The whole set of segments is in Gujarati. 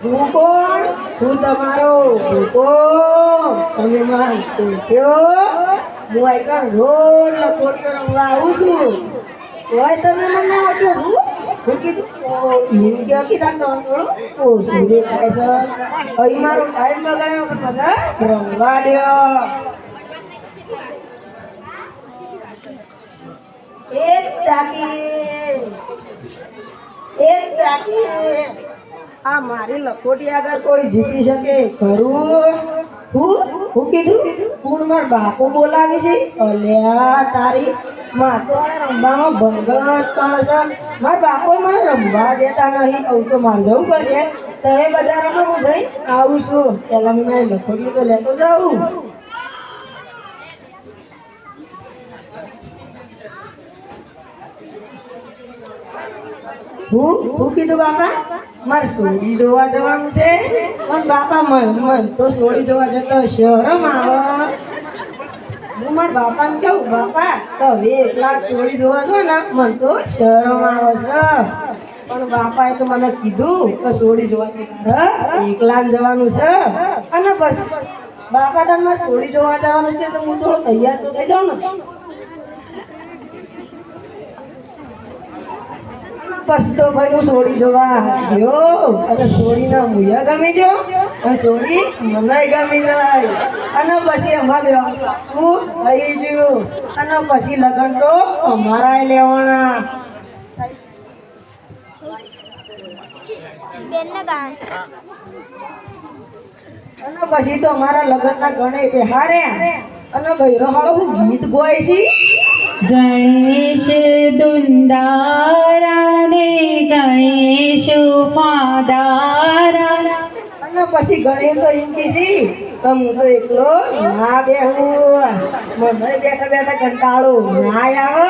હું કોણ? હું તમારો ભૂકો. તમે માર પૂછ્યો હું આ કણ રોજ લખોટીઓ રમવા આવું છું. તોય તમે મને આપ્યો હું કીધું એમ કે કીધા થોડું ઓછું દેખાય છે. અહીં મારો ટાઈમ બગાડ્યો પણ બધા રમવા દ્યો. એક ટાકી આ મારી લખોટી આગળ કોઈ જીતી શકે ખરું? હું કીધું કોણ માર બાપો બોલાવી છે? અલ્યા તારી માતો રમવામાં ભંગત પણ છે. મારા બાપો મને રમવા દેતા નહીં. આવું તો મારે જવું પડશે. તો એ બધા રમવા હું જઈ આવું છું. પહેલાં હું મારી લખોટી તો લેતો જાઉં. હું કીધું બાપા મારે સોડી જોવા જવાનું છે. પણ બાપા મન તો સોડી જોવા જતો શરમ આવે. હું મારા બાપાને કહું બાપા તમે એકલા સોડી જોવા જો ને મને તો શરમ આવે છે. પણ બાપાએ તો મને કીધું કે સોડી જોવા એકલા જવાનું છે. અને બસ બાપા તો મારે સોડી જોવા જવાનું છે તો હું થોડો તૈયાર તો થઈ જાઉં ને. પછી તો ભાઈ હું સોડી જોવા ગયો અને સોડીના મુયા ગમી ગયો અને સોડી મને ગમી જાય. અને પછી અમારે તું થઈ ગયું અને પછી લગ્ન તો અમારા લેવાના. અને પછી તો અમારા લગ્નના ગણે પહેર્યા અને ભૈરો હાળો હું ગીત ગોય છી. ગણેશ દુંદારા ને ગણેશ ફાદારા. અને પછી ગણેશ તો એમ કીધી તો હું તો એકલો ના બેહું. મને બેઠા બેઠા કંટાળો ના આવે.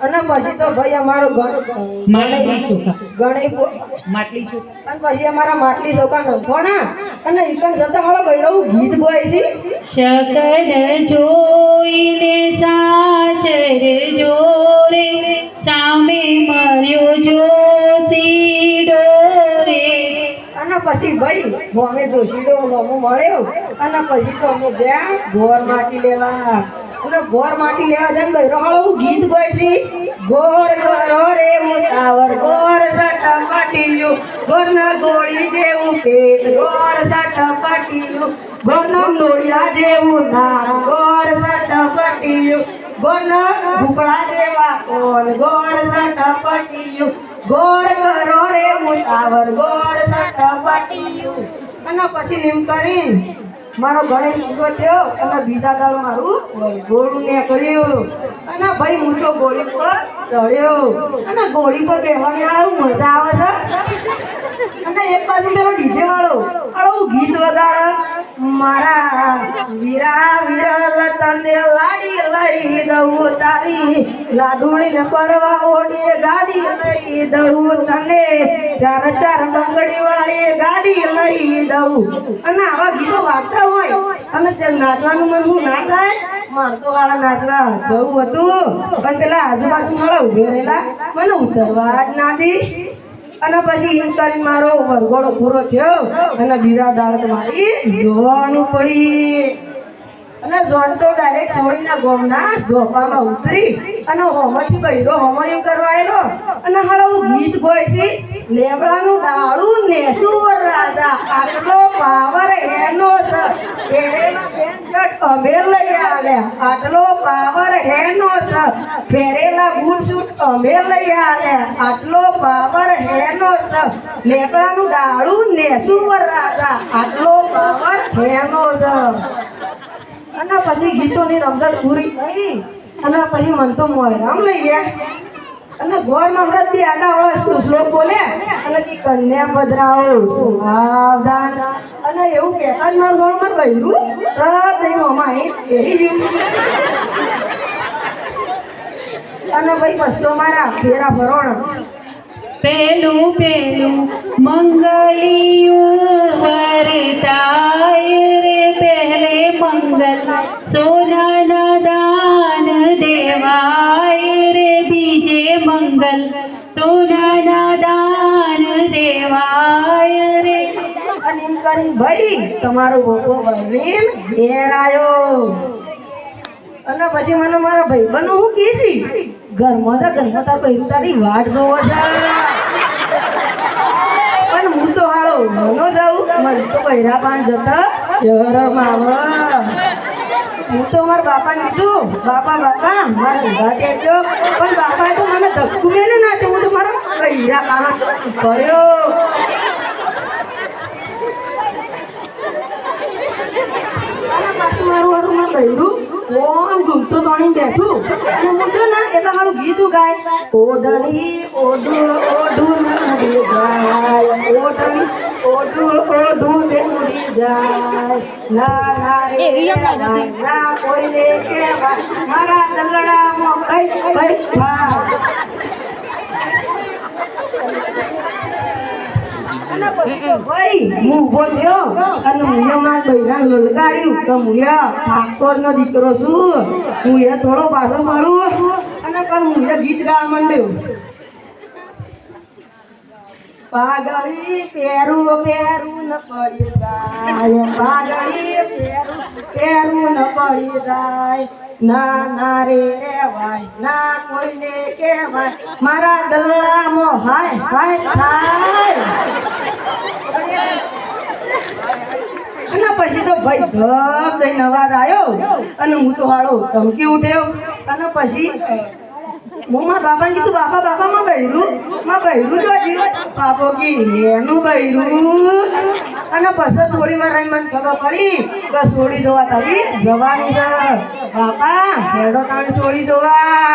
અને પછી તો ભાઈ અમારો ગણેશ અને પછી અમારા માટલી ચોખા નંખોણા અને ઈકણ જતા વાળો ભૈરવ ગીત ગોય છે. શકલ જોઈને સાચર જોરે સામે મર્યો જોશીડો રે. અને પછી ભાઈ અમે જોશીડો ગમો મળ્યો અને પછી તો અમે ગયા ગોર માટી લેવા. અને ગોર માટી લેવા જાય ભૈરો હાળો ગીત ગોય છે. ગોર કરો રે ઉતાવર ગોર સટપટીયું ગોરના ગોળી જેવું પેટ ગોર સટપટીયું ગોરના નોળિયા જેવું નામ ગોર સટપટીયું ગોરના ભૂપળા જેવા કોલ ગોર સટપટીયું ગોર કરો રે ઉતાવર ગોર સટપટીયું. અને પછી નિમ કરીને મારો ગણેશ પૂરો થયો અને બીજા દાડો મારું ગોળું નીકળ્યું. અને ભાઈ હું તો ગોળી પર ચડ્યો અને ગોળી પર બેહવાની વાળા મજા આવે છે. અને એક બાજુ પેલો ડીજે વાળો ગીત વગાડે મારા વીરા વિરલ તને લાડી લઈ દઉં તારી લાડુડી ને પરવા ઓડી ગાડી લઈ દઉં તને ચાર ચાર બંગડી વાળી ગાડી લઈ દઉં. અને આવા ગીતો વાગતા હોય અને તે નાચવાનું મન હું ના થાય. મારતો વાળા નાચવા જવું હતું પણ પેલા આજુબાજુ વાળા ઉભે રહેલા મને ઉતરવા જ ના દી. અને પછી એમ કરીને મારો વરઘોડો પૂરો થયો અને બીજા દાડે મારી જોવાનું પડી. અને જોન તો ડાયરેક્ટ છોડીના ગોમના ઝોપામાં ઉતરી અને હોમથી બૈરો હોમો એમ કરવા આવેલો. અને હાલો ગીત ગોય છે લેબડાનું ડાળું નેસું રાજા આટલો પાવર એનો છે. પહેરેલા પેન્ટ શર્ટ અમે લઈ આલ્યા આટલો પાવર એનો છે. પહેરેલા બૂટ શૂટ અમે લઈ આલ્યા આટલો પાવર એનો છે. લેબડાનું ડાળું નેસું રાજા આટલો પાવર એનો છે. અને પછી ગીતોની રમઝટ પૂરી થઈ અને પછી મન તો મોયરામ લઈ ગયા. અને ગોર મહારાજથી આડાવાળા શ્લોક બોલ્યા અને કે કન્યા પધરાવો સાવધાન. અને એવું કહેતા જ મારું ગોળ માર બહેરું તેનું અમાય પહેરી ગયું. અને ભાઈ બસ તો મારા ફેરા ભરોણ પેલું મંગલિયું વરતાય રે પહેલે મંગલ સોનાના દાન દેવાય રે બીજે મંગલ સોનાના દાન દે કરીને ભાઈ તમારો બોકો બનીને ઘેર આવ્યો. અને પછી મને મારા ભાઈબંધો હું કીધી ઘરમાં તાર ભાઈ તારી વાટ જોવો છે. પણ હું તો હાલો મનો જાઉં મને તો બૈરા પાન જતા શરમ આવે. હું તો મારા બાપાને કીધું બાપા મારા ઊંઘા તેડજો. પણ બાપાએ તો મને ધક્કું મેલે ના તો હું તો મારા બૈરા પાન કર્યો. મારું માં બૈરું કોણ ઘૂમતો તોણી બેઠું અને હું જો ને એટલે મારું ગીતું ગાય ઓઢણી ઓઢું ઓઢું ને ઉડી જાય ઓઢણી ઓઢું ઓઢું ને ઉડી જાય ના ના રે ના કોઈને કહેવાય મારા દલડામાં કઈ કઈ થાય. અને પછી તો ભાઈ હું ઊભો થયો અને મુએ મારા બૈરાને લલકાર્યું કે મુએ ઠાકોરનો દીકરો છું. મુએ થોડો પાછો પાડું અને મુએ ગીત ગાવા માંડ્યો. પાઘડી પહેરું પહેરું ન પડી જાય પાઘડી પહેરું ન પડી જાય ના ના રે રેવાય ના કોઈને કહેવાય મારા દલડામાં હાય હાય થાય. અને પછી તો ભાઈ ધબ દઈને અવાજ આવ્યો અને હું તો હાળો ચમકી ઉઠ્યો. અને પછી હું મારા બાપાને કીધું બાપા માં બૈરું જોજે. બાપો કી એનું બૈરું. અને પછી થોડી વાર મને ખબર પડી કે છોડી જોવા તવી જવાની છે. બાપા હેડો તાણ છોડી જોવા.